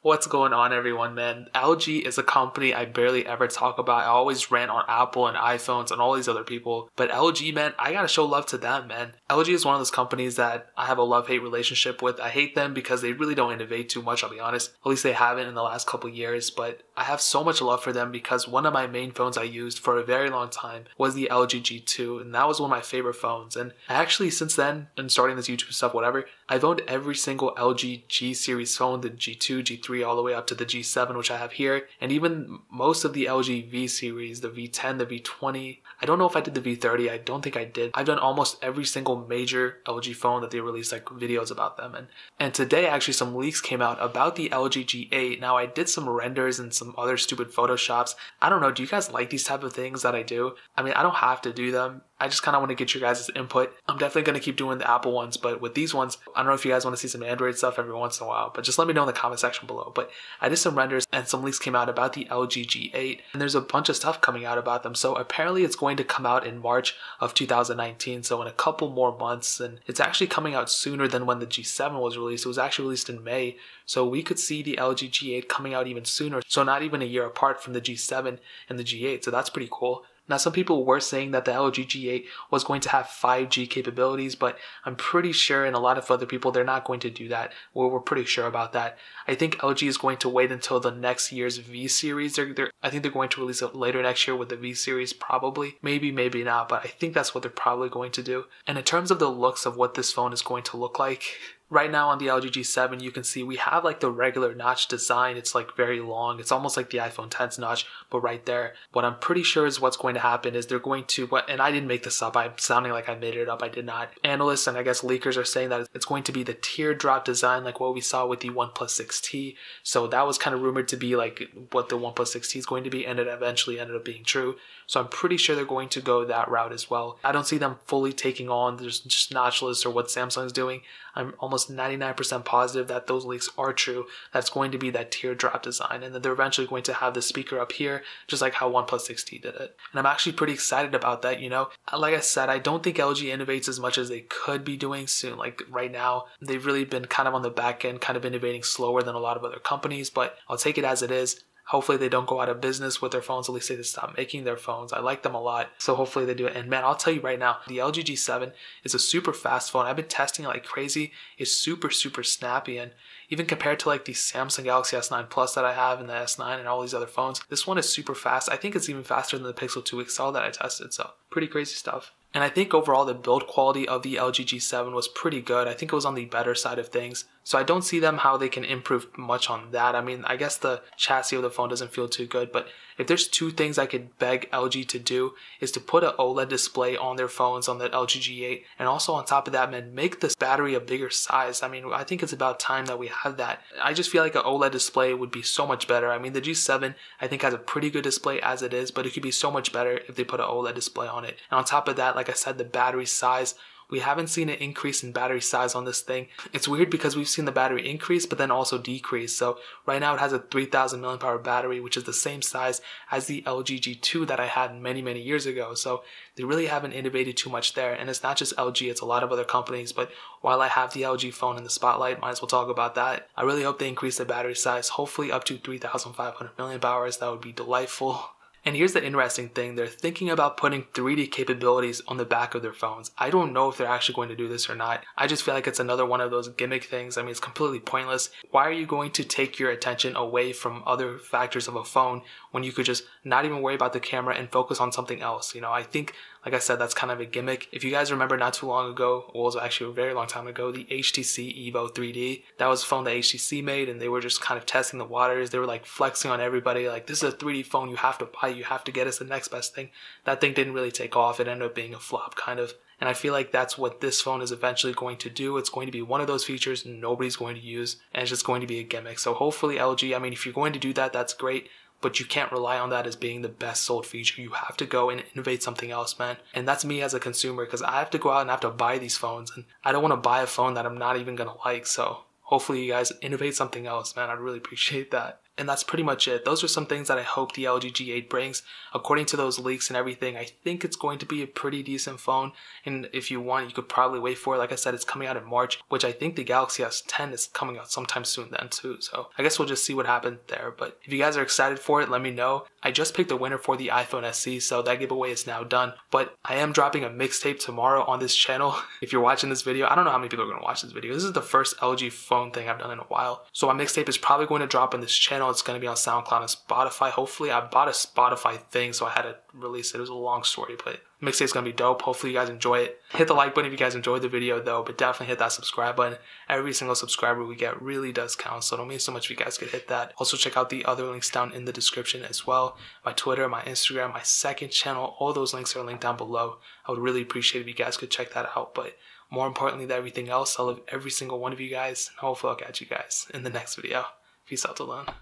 What's going on, everyone, man? LG is a company I barely ever talk about. I always rant on Apple and iPhones and all these other people. But LG, man, I gotta show love to them, man. LG is one of those companies that I have a love-hate relationship with. I hate them because they really don't innovate too much, I'll be honest. At least they haven't in the last couple years. But I have so much love for them because one of my main phones I used for a very long time was the LG G2. And that was one of my favorite phones. And actually, since then, and starting this YouTube stuff, whatever, I've owned every single LG G series phone, the G2, G3, all the way up to the G7, which I have here, and even most of the LG V series, the V10, the V20. I don't know if I did the V30. I don't think I did. I've done almost every single major LG phone that they released like videos about them. And today actually some leaks came out about the LG G8. Now I did some renders and some other stupid photoshops. I don't know, do you guys like these type of things that I do? I mean, I don't have to do them. I just kind of want to get your guys' input. I'm definitely going to keep doing the Apple ones, but with these ones, I don't know if you guys want to see some Android stuff every once in a while, but just let me know in the comment section below. But I did some renders and some leaks came out about the LG G8, and there's a bunch of stuff coming out about them. So apparently it's going to come out in March of 2019, so in a couple more months, and it's actually coming out sooner than when the G7 was released. It was actually released in May, so we could see the LG G8 coming out even sooner, so not even a year apart from the G7 and the G8, so that's pretty cool. Now, some people were saying that the LG G8 was going to have 5G capabilities, but I'm pretty sure, and a lot of other people, they're not going to do that. We're pretty sure about that. I think LG is going to wait until the next year's V series. I think they're going to release it later next year with the V series, probably. Maybe, maybe not, but I think that's what they're probably going to do. And in terms of the looks of what this phone is going to look like, right now on the LG G7, you can see we have like the regular notch design. It's like very long. It's almost like the iPhone X's notch, but right there. What I'm pretty sure is what's going to happen is they're going to, and I didn't make this up. I'm sounding like I made it up. I did not. Analysts and I guess leakers are saying that it's going to be the teardrop design like what we saw with the OnePlus 6T. So that was kind of rumored to be like what the OnePlus 6T is going to be, and it eventually ended up being true. So I'm pretty sure they're going to go that route as well. I don't see them fully taking on just notchless or what Samsung's doing. I'm almost 99% positive that those leaks are true. That's going to be that teardrop design, and that they're eventually going to have the speaker up here, just like how OnePlus 6T did it. And I'm actually pretty excited about that, you know. Like I said, I don't think LG innovates as much as they could be doing soon. Like right now, they've really been kind of on the back end, kind of innovating slower than a lot of other companies, but I'll take it as it is. Hopefully they don't go out of business with their phones. At least they stop making their phones. I like them a lot, so hopefully they do it. And man, I'll tell you right now, the LG G7 is a super fast phone. I've been testing it like crazy. It's super snappy, and even compared to like the Samsung Galaxy S9 Plus that I have and the S9 and all these other phones, this one is super fast. I think it's even faster than the Pixel 2 XL that I tested, so pretty crazy stuff. And I think overall the build quality of the LG G7 was pretty good. I think it was on the better side of things. So I don't see them how they can improve much on that. I mean, I guess the chassis of the phone doesn't feel too good, but if there's two things I could beg LG to do is to put an OLED display on their phones on the LG G8, and also on top of that, man, make this battery a bigger size. I mean, I think it's about time that we have that. I just feel like an OLED display would be so much better. I mean, the G7 I think has a pretty good display as it is, but it could be so much better if they put an OLED display on it. And on top of that, like I said, the battery size. We haven't seen an increase in battery size on this thing. It's weird because we've seen the battery increase but then also decrease. So right now it has a 3000 mAh battery, which is the same size as the LG G2 that I had many years ago. So they really haven't innovated too much there. And it's not just LG, it's a lot of other companies. But while I have the LG phone in the spotlight, might as well talk about that. I really hope they increase the battery size, hopefully up to 3500 mAh. That would be delightful. And here's the interesting thing, they're thinking about putting 3D capabilities on the back of their phones. I don't know if they're actually going to do this or not. I just feel like it's another one of those gimmick things. I mean, it's completely pointless. Why are you going to take your attention away from other factors of a phone when you could just not even worry about the camera and focus on something else? You know, I think, like I said, that's kind of a gimmick. If you guys remember not too long ago, well, it was actually a very long time ago, the HTC Evo 3D, that was a phone that HTC made, and they were just kind of testing the waters. They were like flexing on everybody, like, this is a 3D phone, you have to buy, you have to get us the next best thing. That thing didn't really take off. It ended up being a flop, kind of. And I feel like that's what this phone is eventually going to do. It's going to be one of those features nobody's going to use, and it's just going to be a gimmick. So hopefully LG, I mean, if you're going to do that, that's great. But you can't rely on that as being the best sold feature. You have to go and innovate something else, man. And that's me as a consumer, because I have to go out and I have to buy these phones. And I don't want to buy a phone that I'm not even going to like. So hopefully you guys innovate something else, man. I'd really appreciate that. And that's pretty much it. Those are some things that I hope the LG G8 brings. According to those leaks and everything, I think it's going to be a pretty decent phone. And if you want, you could probably wait for it. Like I said, it's coming out in March, which I think the Galaxy S10 is coming out sometime soon then too. So I guess we'll just see what happens there. But if you guys are excited for it, let me know. I just picked a winner for the iPhone SE, so that giveaway is now done. But I am dropping a mixtape tomorrow on this channel. If you're watching this video, I don't know how many people are going to watch this video. This is the first LG phone thing I've done in a while. So my mixtape is probably going to drop on this channel. It's going to be on SoundCloud and Spotify. Hopefully, I bought a Spotify thing, so I had to release it. It was a long story, but mixtape's going to be dope. Hopefully, you guys enjoy it. Hit the like button if you guys enjoyed the video, though, but definitely hit that subscribe button. Every single subscriber we get really does count, so it'll mean so much if you guys could hit that. Also, check out the other links down in the description as well. My Twitter, my Instagram, my second channel, all those links are linked down below. I would really appreciate if you guys could check that out, but more importantly than everything else, I love every single one of you guys, and hopefully I'll catch you guys in the next video. Peace out till then.